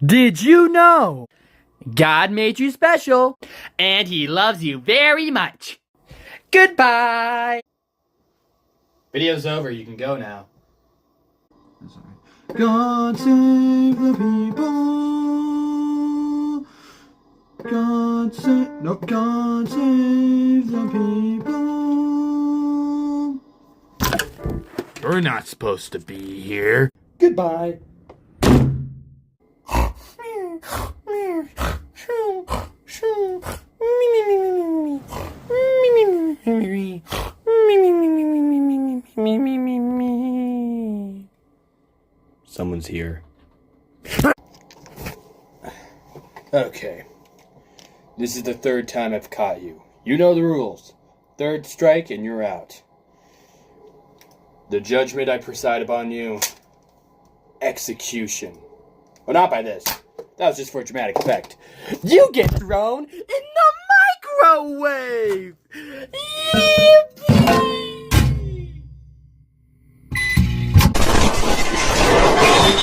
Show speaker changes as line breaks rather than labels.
Did you know? God made you special, and He loves you very much. Goodbye. Video's over. You can go now.
God save the people. God save the people.
You're not supposed to be here.
Goodbye.
Someone's here. Okay. This is the third time I've caught you. You know the rules. Third strike and you're out. The judgment I preside upon you. Execution. Well, not by this. That was just for dramatic effect. You get thrown in the microwave!